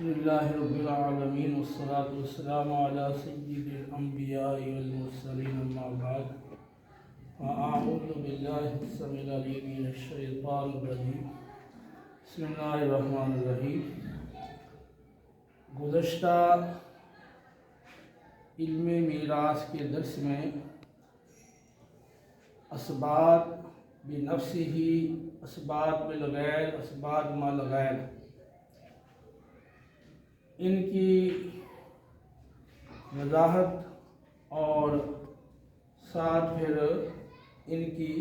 अल्हम्दुलिल्लाहि रब्बिल आलमीन वस्सलातु वस्सलामु अला सय्यिदिल अंबियाइ वल मुरसलीन अम्मा बाद अऊज़ु बिल्लाहि अस्समीउल अलीम मिनश शैतानिर रजीम बिस्मिल्लाहिर रहमानिर रहीम। गुज़श्ता इल्म मीरास के दर्स में असबात बिनफ्सिही, असबात बिल गैर, असबात मल गैर, इनकी वजाहत और साथ फिर इनकी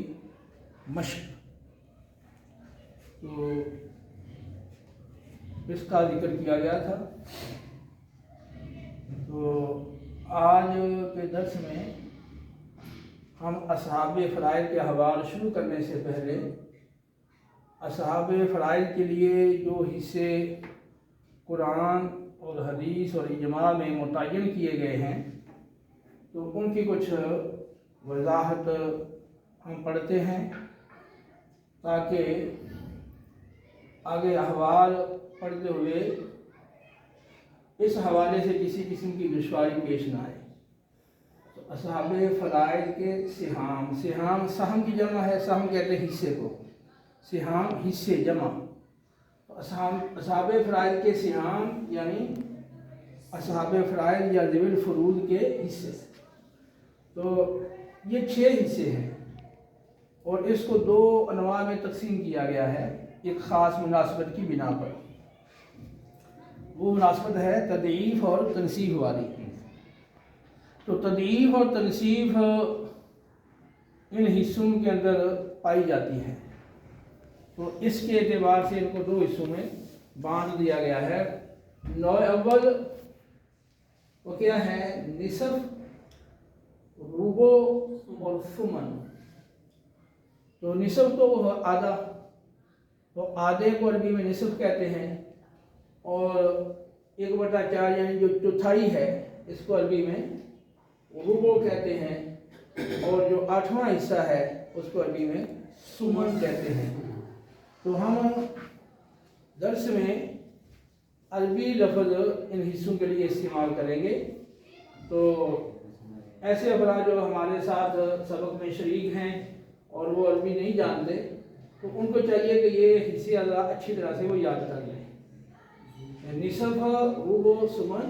मश्क, तो इसका जिक्र किया गया था। तो आज के दर्स में हम असहाबे फ़राइज़ के हवाले शुरू करने से पहले असहाबे फ़राइज़ के लिए जो हिस्से कुरान और हदीस और इजमा में मुतय्यन किए गए हैं, तो उनकी कुछ वजाहत हम पढ़ते हैं ताकि आगे अहवाल पढ़ते हुए इस हवाले से किसी किस्म की दुश्वारी पेश ना आए। तो असहाबे फ़राइज़ के सिहाम, सिहाम सहम की जमा है, सहम कहते हैं हिस्से को, सिहाम हिस्से जमा। असहाबे फ़राइज़ के सिहाम यानी असहाबे फ़राइज़ या ज़िविल फ़ुरूज़ के हिस्से। तो ये 6 हिस्से हैं और इसको 2 अनवा में तकसीम किया गया है एक ख़ास मुनासबत की बिना पर। वो मुनासबत है तदईफ़ और तनसीफ़ वाली। तो तदईफ़ और तनसीफ़ इन हिस्सों के अंदर पाई जाती है, तो इसके एतबार से इनको 2 हिस्सों में बांट दिया गया है। नौ अव्वल वो क्या है? निसफ, रुबो और सुमन। तो निसफ तो वो आधा, तो आधे को अरबी में निसफ कहते हैं, और 1/4 यानी जो चौथाई है इसको अरबी में रुबो कहते हैं, और जो 8वां हिस्सा है उसको अरबी में सुमन कहते हैं। तो हम दर्स में अरबी लफ्ज़ इन हिस्सों के लिए इस्तेमाल करेंगे। तो ऐसे अफराद जो हमारे साथ सबक में शरीक हैं और वो अरबी नहीं जानते, तो उनको चाहिए कि ये हिस्से अच्छी तरह से वो याद कर लें। निसफ, रुबो, सुमन,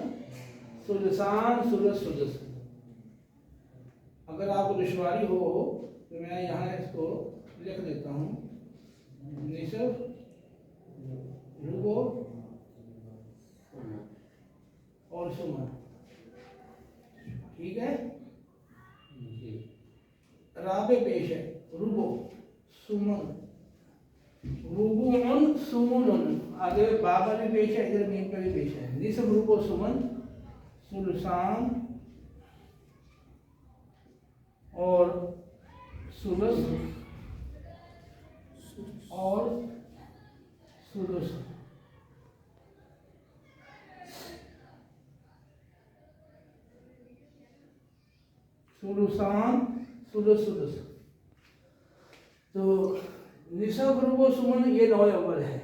सुलसान, सुलस, सुदस। अगर आपको दुश्वारी हो तो मैं यहाँ इसको लिख देता हूँ। निसफ, रुबो और सुमन, ठीक है। राबे पेश है, रुबो, सुमन, रुबुन, सुमुन, आगे बाबा भी पेश है, इधर मीम पे भी पेश है। निसफ, रुबो, सुमन, सुलसान और सुलस और सुलस। सुलसान, सुलस, सुलस। तो निसफ, रुबो, सुमन ये 9 अव्वल है,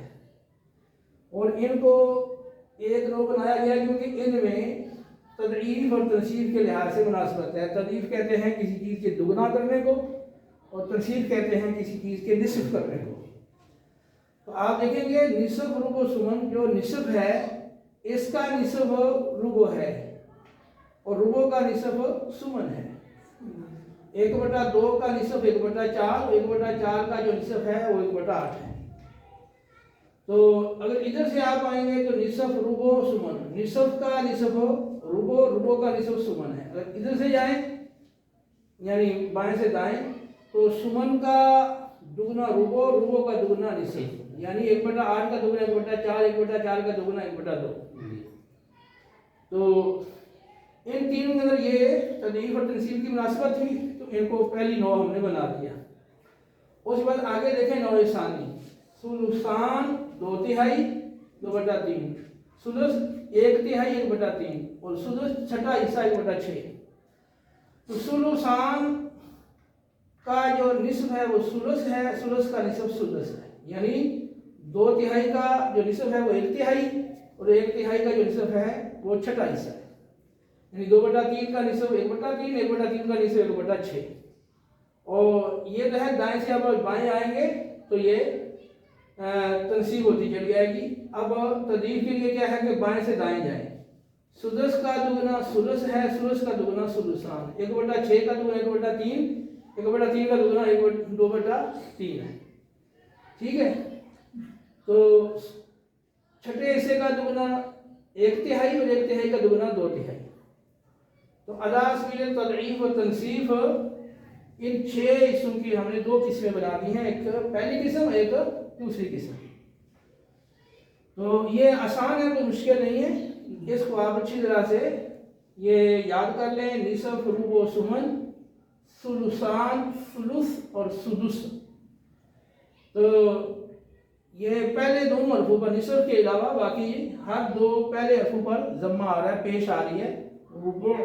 और इनको एक 9 बनाया गया क्योंकि इनमें तदईफ़ और तनसीफ़ के लिहाज से मुनासबत है। तदईफ़ कहते हैं किसी चीज़ के दुगना करने को, और तनसीफ़ कहते हैं किसी चीज़ के निसफ करने को। तो आप देखेंगे निसफ, रुबो, सुमन, जो निसफ है इसका निसफ रुबो है और रुबो का निसफ सुमन है। 1/2 का निसफ 1/4, 1/4 का जो निसफ है वो 1/8 है। तो अगर इधर से आप आएंगे तो निसफ, रुबो, सुमन, निसफ का निसफ रुबो, रुबो का निसफ सुमन है। अगर इधर से जाएं यानी बाएं से दाएं, तो सुमन का दुगना रुबो, रुबो का दुगना निसफ, यानी 1/8 का दुगना 1/4, 1/4 का दुगना 1/2। तो इन तीनों के अंदर ये तदईफ़ और तनसीब की मुनासबत थी, तो इनको पहली 9 हमने बना दिया। उसके बाद आगे देखें 9 सानी। सुलसान 2/3, 2/3, सुलस 1/3, 1/3, और सुदस छठा हिस्सा 1/6। तो सुलसान का जो निस्फ है वो सुलस है, सुलस का निस्फ सुदस है, यानी 2/3 का जो निस्फ है वो 1/3 और 1/3 का जो निसफ है वो छठा हिस्सा है, यानी 2/3 का निसफ 1/3, 1/3 का निसफ 1/6। और ये जो है दाएं से अब बाएं आएंगे तो ये तनसीब होती चली जाएगी। अब तदरीफ के लिए क्या है कि बाएं से दाएं जाएं। सुदस का दुगना सुलस है, सुलस का दुगना सुलुसान, 1/6 का दुगना 1/3, 1/3 का दुगना 2/3 है। ठीक है, तो छठे हिस्से का दुगना 1/3 और 1/3 का दुगना 2/3। तो अदास के लिए तदरीफ और तनसीफ इन 6 हिस्सों की हमने 2 किस्में बना दी हैं, एक पहली किस्म एक दूसरी किस्म। तो ये आसान है, कोई मुश्किल नहीं है, इसको आप अच्छी तरह से ये याद कर लें। निसफ, रुबो, सुमन, सुलुसान, सुलुस और सुदुस। तो ये पहले 2 हरफों पर निसफ के अलावा बाकी हर 2 पहले हरफों पर जम्मा आ रहा है, पेश आ रही है। रुबो,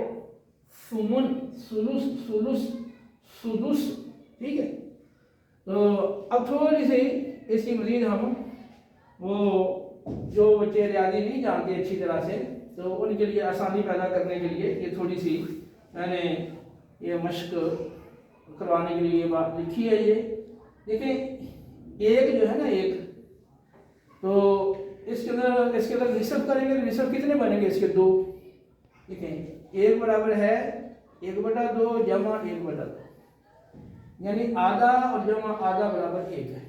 सुमन, सुलुस, सुलुस, सुदुस। ठीक है, तो अब थोड़ी सी इसकी मजीद हम वो जो बच्चे रियादी नहीं जानते अच्छी तरह से, तो उनके लिए आसानी पैदा करने के लिए ये थोड़ी सी मैंने ये मश्क करवाने के लिए ये बात लिखी है। ये देखें, एक जो है ना, एक तो इसके अंदर निसफ करेंगे तो निसफ कितने बनेंगे इसके? 2। देखें, 1 बराबर है 1/2 जमा 1/2, यानी आधा और जमा आधा बराबर 1 है।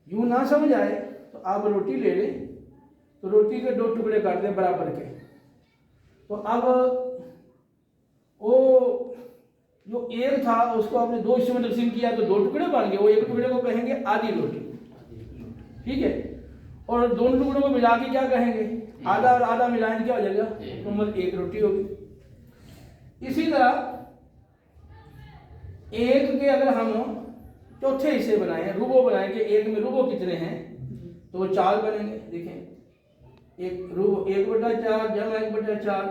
यूं ना समझ आए तो आप रोटी ले लें, तो रोटी के 2 टुकड़े कर दें बराबर के। तो अब वो जो 1 था उसको आपने 2 हिस्सों में तकसीम किया तो 2 टुकड़े बन गए। वो 1 टुकड़े को कहेंगे आधी रोटी। ठीक है, और दोनों टुकड़ों को मिला के क्या कहेंगे? आधा और आधा मिलाएंगे क्या हो जाएगा? तो मतलब 1 रोटी होगी। इसी तरह 1 के अगर हम चौथे हिस्से बनाए, रुबो बनाएंगे, 1 में रुबो कितने हैं? तो वो 4 बनेंगे। देखें, 1/4 जमा 1/4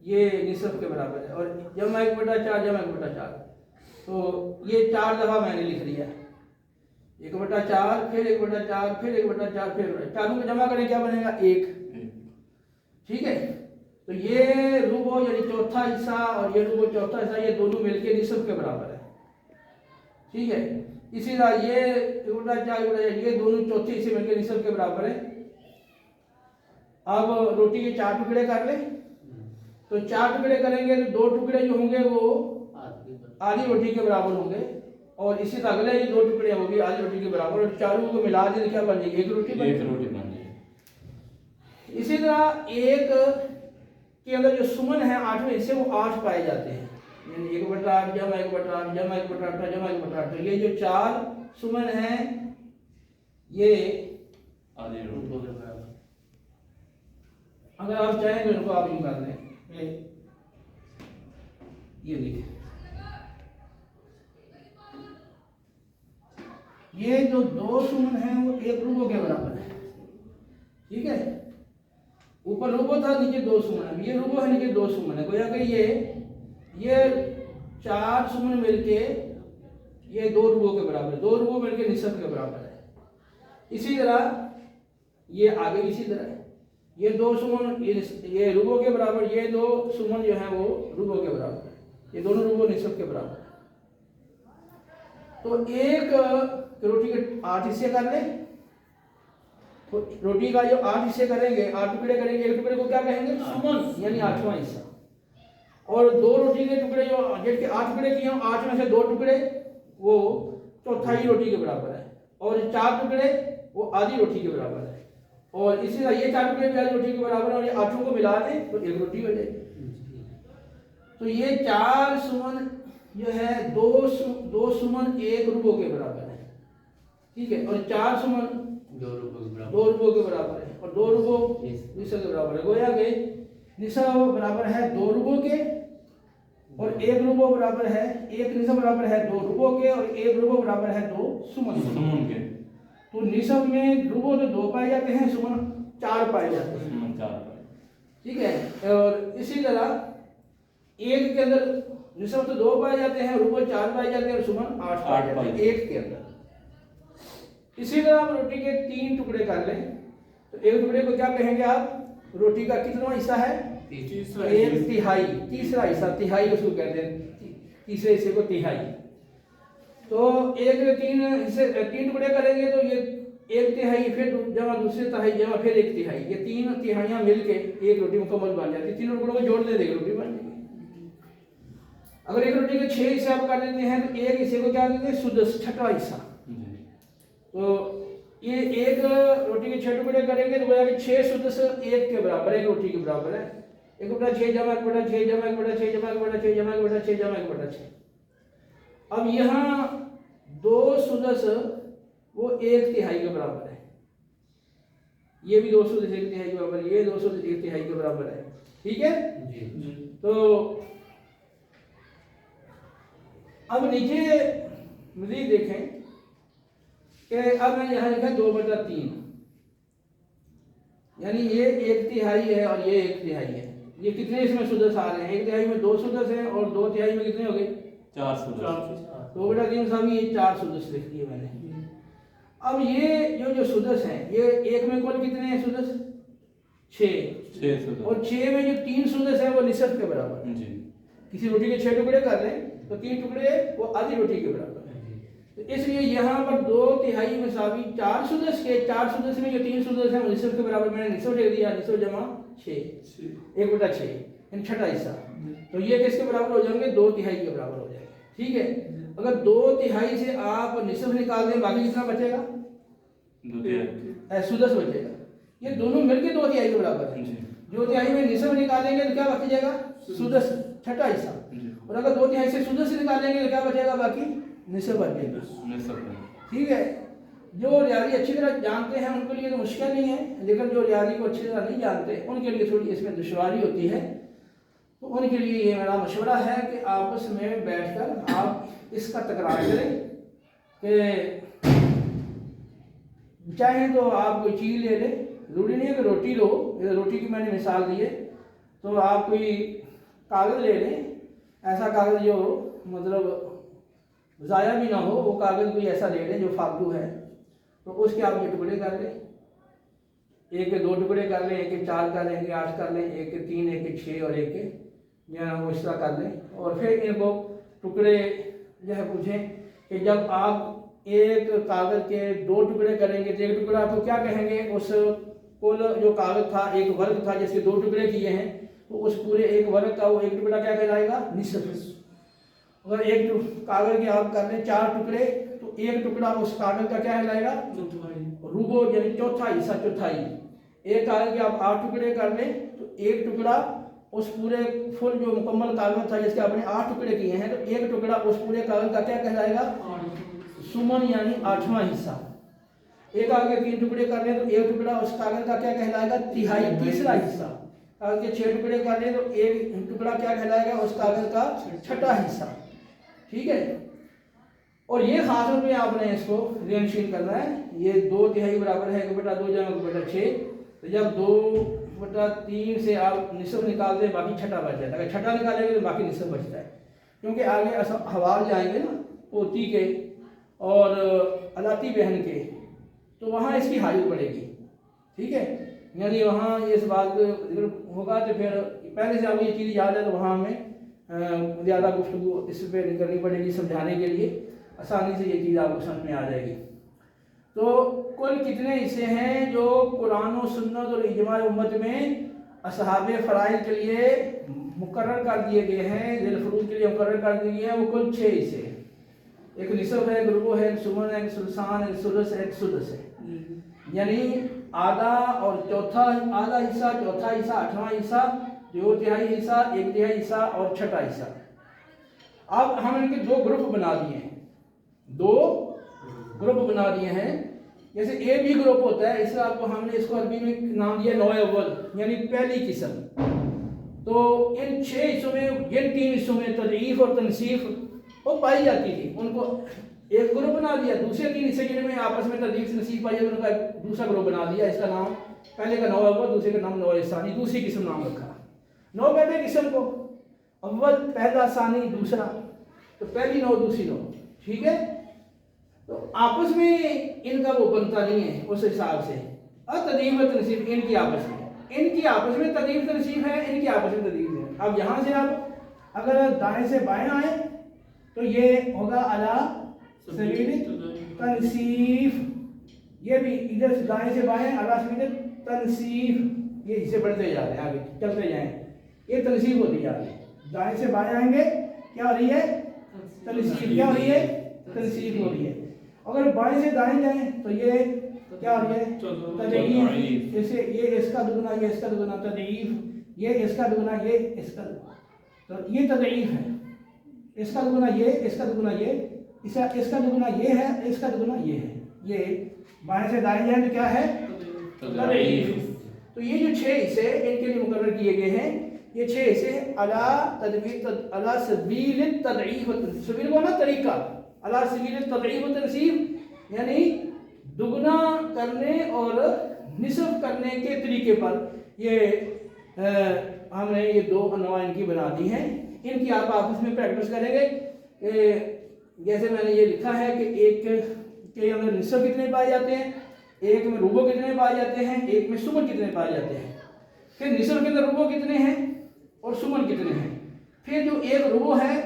ये निसफ के बराबर है, और जमा 1/4 जमा 1/4, तो ये 4 दफा मैंने लिख दिया। 1/4 फिर 1/4 फिर 1/4 फिर 4 को जमा करें क्या बनेगा? 1। ठीक है, तो ये रुबो यानी चौथा हिस्सा और ये रुबो चौथा हिस्सा, ये दोनों मिलके निसफ के बराबर है। ठीक है, इसी तरह ये 1/4 ये दोनों चौथे हिस्से मिलकर निसफ के बराबर है। अब रोटी के 4 टुकड़े कर ले, तो 4 टुकड़े करेंगे तो 2 टुकड़े जो होंगे वो आधी रोटी के बराबर होंगे, और इसी तरह अगले ये 2 टुकड़े वो भी आधी रोटी के बराबर, और चारों को मिला दें तो क्या बन जाएगी? 1 रोटी बन जाएगी। इसी तरह 1 के अंदर जो सुमन है 8वें हिस्से, वो 8 पाए जाते हैं, यानी 1/8 जमा 1/8 जमा 1/8 जमा 1/8। ये जो 4 सुमन हैं ये आधी रोटी के बराबर। अगर आप चाहें तो इनको आप यूं कर लें, ये देखिए, ये जो 2 सुमन हैं वो 1 रुबो के बराबर है। ठीक है, ऊपर रुबो था, नीचे 2 सुमन है। ये रुबो है, नीचे 2 सुमन है। गोया कि ये 4 सुमन मिलके ये 2 रुबो के बराबर है, 2 रुबो मिलके निसफ के बराबर है। इसी तरह ये आगे इसी तरह है, ये 2 सुमन ये रुबो के बराबर, ये 2 सुमन जो है वो रुबो के बराबर है, ये दोनों रुबो निसफ के बराबर है। तो एक रोटी के 8 हिस्से कर ले, तो रोटी का जो 8 हिस्से करेंगे, 8 टुकड़े करेंगे, 1 टुकड़े को क्या कहेंगे? सुमन, यानी 8वां हिस्सा। और 2 रोटी के टुकड़े जो जिसके 8 टुकड़े किए, 8 में से 2 टुकड़े वो चौथाई रोटी के बराबर है, और 4 टुकड़े वो आधी रोटी के बराबर है। और इसी तरह ये 4 टुकड़े भी आधी रोटी के बराबर है, और ये 8 को मिला दें तो 1 रोटी हो जाएगी। तो ये 4 सुमन जो है 2 सुमन 1 रुबो के बराबर है। ठीक है, और 4 सुमन 2 रुबो के बराबर है, और 2 रुबो निसफ के बराबर है। गोया के निसफ बराबर है 2 रुबो के, और 1 रुबो बराबर है, 1 निसफ बराबर है 2 रुबो के, और 1 रुबो बराबर है 2 सुमन के। तो निसफ में रुबो तो 2 पाए जाते हैं, सुमन 4 पाए जाते हैं। ठीक है, और इसी तरह 1 के अंदर निसफ तो 2 पाए जाते हैं, रुबो 4 पाए जाते हैं, और सुमन 8 पाए जाते हैं 1 के अंदर। इसी तरह आप रोटी के 3 टुकड़े कर लें, तो एक टुकड़े को क्या कहेंगे आप? रोटी का कितना हिस्सा है? एक तिहाई, तीसरा हिस्सा, तिहाई उसको कहते हैं, तीसरे हिस्से को तिहाई। तो एक तीन हिस्से, तीन टुकड़े करेंगे तो ये एक तिहाई, फिर जमा दूसरे तिहाई, जमा फिर एक तिहाई, ये तीन तिहाइयां मिलके एक रोटी मुकम्मल बन जाती है। तीनों टुकड़ों को जोड़ देंगे, रोटी बन जाएगी। अगर एक रोटी के 6 हिस्से आप कर देते हैं तो एक हिस्से को क्या कहते हैं? सुदस, छठा हिस्सा। तो ये एक रोटी के 6 टुकड़े करेंगे तो बोला कि 6 सुदस एक के बराबर, एक रोटी के बराबर है। 1/6 जमा 1/6 जमा 1/6 जमा 1/6 जमा 1/6 जमा 1/6। अब यहाँ 2 सुदस वो एक तिहाई के बराबर है, ये भी 2 सुदस एक तिहाई के बराबर है, ये 2 सुदस एक तिहाई के बराबर है। ठीक है जी। तो अब नीचे मज़ीद देखें कि अब मैं यहाँ लिखा 2/3, यानी ये एक तिहाई है और ये एक तिहाई है। ये कितने इसमें सुदस आ रहे हैं? एक तिहाई में 2 सुदस हैं और 2 तिहाई में कितने हो गए? 4 सुदस। 2/3 साहब, ये 4 सुदस लिख दिए मैंने। अब ये जो सुदस हैं, ये एक में कुल कितने हैं सुदस? 6 सुदस। और 6 में जो 3 सुदस हैं वो निसफ के बराबर है। जी। किसी रोटी के 6 टुकड़े कर लें तो 3 टुकड़े वो आधी रोटी के बराबर है। तो इसलिए यहाँ पर 2 तिहाई मसावी 4 सुदस के, 4 सुदस में जो 3 सुदस हैं वो निसफ के बराबर, मैंने निसफ लिख दिया, निसफ जमा 6, 1/6 यानी छठा हिस्सा। तो ये किसके बराबर हो जाएंगे? 2 तिहाई के बराबर हो जाएंगे। ठीक है, अगर 2 तिहाई से आप निसफ निकाल दें, बाकी कितना बचेगा? 2 तिहाई सुदस बचेगा। ये दोनों मिलके 2 तिहाई के बराबर है। जो तिहाई में निसफ निकालेंगे तो क्या बच जाएगा? सुदस, छठा हिस्सा। और अगर 2 तिहाई से सुदस निकालेंगे तो क्या बचेगा? बाकी निसफ बच जाएगा। ठीक है, जो रियाजी अच्छी तरह जानते हैं उनके लिए तो मुश्किल नहीं है, लेकिन जो रियाजी को अच्छी तरह नहीं जानते उनके लिए थोड़ी इसमें दुश्वारी होती है। तो उनके लिए ये मेरा मशवरा है कि आपस में बैठकर आप इसका तकरार करें कि चाहें तो आप कोई चीज़ ले लें, ज़रूरी नहीं है कि रोटी लो, रोटी की मैंने मिसाल दी है, तो आप कोई कागज़ ले लें, ऐसा कागज़ जो मतलब ज़ाया भी ना हो, वो कागज़ कोई ऐसा ले लें जो फालतू है, तो उसके आप ये टुकड़े कर लें, एक के 2 टुकड़े कर लें, एक के 4 कर लें, एक के 8 कर लें, एक के 3, एक के 6 और एक के या वो इस तरह कर लें। और फिर इनको टुकड़े जो है पूछें कि जब आप एक कागज़ के 2 टुकड़े करेंगे तो एक टुकड़ा तो क्या कहेंगे? उस कुल जो कागज़ था, एक वर्ग था जिसके 2 टुकड़े किए हैं, तो उस पूरे एक वर्ग का वो एक टुकड़ा क्या कहलाएगा? निसफ। अगर एक कागज़ के आप कर लें 4 टुकड़े तो एक टुकड़ा उस कागज़ का क्या कहलाएगा? रुबो, यानी चौथा हिस्सा, चौथाई। एक कागज़ के आप 8 टुकड़े कर लें तो एक टुकड़ा उस पूरे फुल जो मुकम्मल कागज़ था जिसके आपने 8 टुकड़े किए हैं, तो एक टुकड़ा उस पूरे कागज़ का क्या कहलाएगा? सुमन, यानी 8वां हिस्सा। एक कागज़ के 3 टुकड़े कर लें तो एक टुकड़ा उस कागज़ का क्या कहलाएगा? तिहाई, तीसरा हिस्सा। कागज़ के 6 टुकड़े कर लें तो एक टुकड़ा क्या कहलाएगा? उस कागज़ का छठा हिस्सा। ठीक है, और ये खास तौर पे आपने इसको ऋणशील करना है। ये 2 तिहाई बराबर है 1/2 जमा 1/6। तो जब 2/3 से आप निसफ निकाल दें, बाकी छठा बच जाता है। अगर छठा निकालेंगे तो बाकी निसफ बचता है, क्योंकि आगे हवाल जाएंगे ना पोती के और अलाती बहन के, तो वहाँ इसकी हाजिर पड़ेगी। ठीक है, यानी वहाँ इस बात होगा तो फिर पहले से आपको ये चीज़ याद है तो वहाँ हमें ज़्यादा गुफ्तगू इस पर करनी पड़ेगी समझाने के लिए, आसानी से ये चीज़ आपको समझ में आ जाएगी। तो कुल कितने हिस्से हैं जो कुरान और सुन्नत और इजमा उम्मत में असहाबे फ़राइज़ के लिए मुकर्रर कर दिए गए हैं, ज़िल फरूज़ के लिए मुकर्रर कर दिए गए हैं? वो कुल 6 हिस्से हैं। एक निसफ है, एक रुबो है, एक सुमन है, एक सुल्सान, एक सुदस है, एक सुदस है। यानी आधा और चौथा, आधा हिस्सा, चौथा हिस्सा, 8वां हिस्सा, 2 तिहाई हिस्सा, 1 तिहाई हिस्सा और छठा हिस्सा। अब हम इनके 2 ग्रुप बना दिए हैं, 2 ग्रुप बना दिए हैं। जैसे ए बी ग्रुप होता है, इसका आपको हमने इसको अरबी में नाम दिया नौ अव्वल, यानी पहली किस्म। तो इन 6 हिस्सों में, इन 3 हिस्सों में तज़ईफ़ और तनसीफ़ वो पाई जाती थी, उनको एक ग्रुप बना दिया। दूसरे 3 हिस्से जिनमें आपस में तज़ईफ़ तनसीफ़ पाई, उनका दूसरा ग्रुप बना दिया। इसका नाम पहले का नौ अव्वल, दूसरे का नाम नौ सानी, दूसरी किस्म नाम रखा। 9 कहते हैं किस्म को, अव्वल, पहला, सानी, दूसरा, तो पहली 9, दूसरी 9। ठीक है, तो आपस में इनका वो बनता नहीं है उस हिसाब से। तदीफ व तनसीफ इनकी आपस में तदीफ तनसीफ है, इनकी आपस में तदीफ है। अब यहाँ से आप अगर दाएं से बाएं आए तो ये होगा अला सबील तनसीफ, ये भी इधर से दाएं से बाएं अला सबील तनसीफ, ये इसे बढ़ते जा रहे हैं, आगे चलते जाएं, ये तनसीफ होती जा रही है। दाएं से बाएं आएंगे क्या हो रही है? तनसीफ। क्या हो रही है? तनसीफ हो रही है। अगर बाएं से दाएं जाएं तो ये क्या हो रही है? तदईफ। जैसे ये इसका दुगना, ये इसका दुगना, तदईफ, ये इसका दुगना, ये इसका, तो ये तदईफ है। इसका दुगना ये, इसका दुगना ये, इसका दुगना ये है, इसका दुगना ये है। ये बाएं से दाएं जाएं तो क्या है? तदईफ। तो ये जो 6 हिस्से इनके लिए मुकर्रर किए गए हैं, ये 6 हिस्से अला सबील तदईफ व तनसीफ, सबील को ना तरीका, अला सबील तदईफ व तनसीफ यानी दुगना करने और निसफ करने के तरीके पर ये हमने ये 2 अनवा इनकी बना दी हैं। इनकी आप आपस में प्रैक्टिस करेंगे। जैसे मैंने ये लिखा है कि एक के अंदर निसफ कितने पाए जाते हैं, एक में रुबो कितने पाए जाते हैं, एक में सुमन कितने पाए जाते हैं। फिर निसफ के अंदर रुबो कितने हैं और सुमन कितने हैं। फिर जो एक रुबो है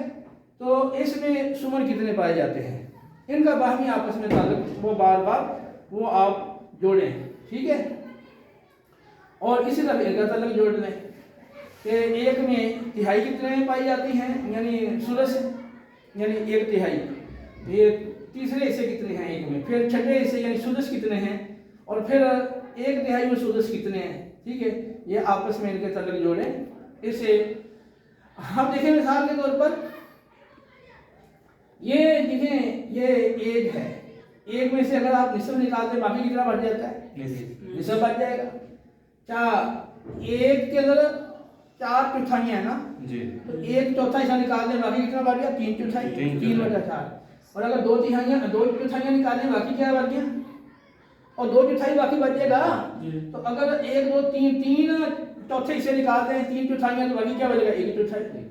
तो इसमें सुमन कितने पाए जाते हैं। इनका बाहमी आपस में ताल्लुक वो बार बार वो आप जोड़ें, ठीक है। और इसी तरह इनका ताल्लुक जोड़ लें कि एक में तिहाई कितने पाई जाती हैं, यानी सुलस यानी 1/3, ये तीसरे हिस्से कितने हैं एक में, फिर छठे हिस्से यानी सुदस कितने हैं, और फिर 1/3 में सुदस कितने हैं, ठीक है। ये आपस में इनके ताल्लुक जोड़ें। इससे हम देखें मिसाल के तौर पर ये देखें, ये 1 है, 1 में से अगर आप निसफ निकालते बाकी कितना बढ़ जाता है? निसफ बढ़ जाएगा। 1 के अंदर 4 चौथाइयाँ है ना जी, तो 1/4 हिस्सा निकाल दें बाकी कितना बढ़ गया? 3/4, 3/4। और अगर 2 चौथाइयाँ निकालें बाकी क्या बढ़ गया? और 2/4 बाकी बच जाएगा। तो अगर 1 2 3 चौथे हिस्से निकाल दें 3 चौथाइयाँ तो बाकी क्या बचेगा? 1/4।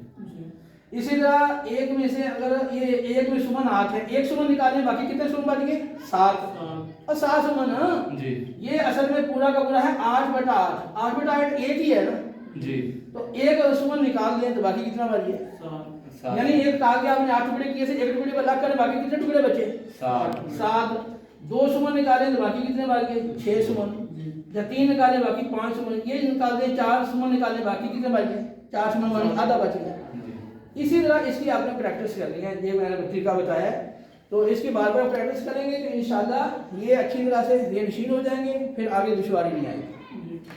इसी तरह 1 में से अगर ये 1 में सुमन 8 है, 1 सुमन निकालें बाकी कितने सुमन बच गए? 7। और 7 सुमन जी, ये ये असल में पूरा का पूरा है 8/8, 8/8 1 ही है ना जी, तो 1 सुमन निकाल दें तो बाकी कितना बच गया? यानी एक ताल के आपने 8 टुकड़े किए थे, 1 टुकड़े को अलग करें बाकी कितने टुकड़े बचे? 7। 2 सुमन निकालें तो बाकी कितने बच गए? 6 सुमन। या 3 निकालें बाकी 5 सुमन, ये निकाल दें 4 सुमन निकालें बाकी कितने बच गए? 4 सुमन, आधा बच गया। इसी तरह इसकी आपने प्रैक्टिस करनी है, ये मैंने तरीका बताया। तो इसकी बार बार प्रैक्टिस करेंगे तो इंशाल्लाह ये अच्छी तरह से ये नशीन हो जाएंगे, फिर आगे दुश्वारी नहीं आएगी।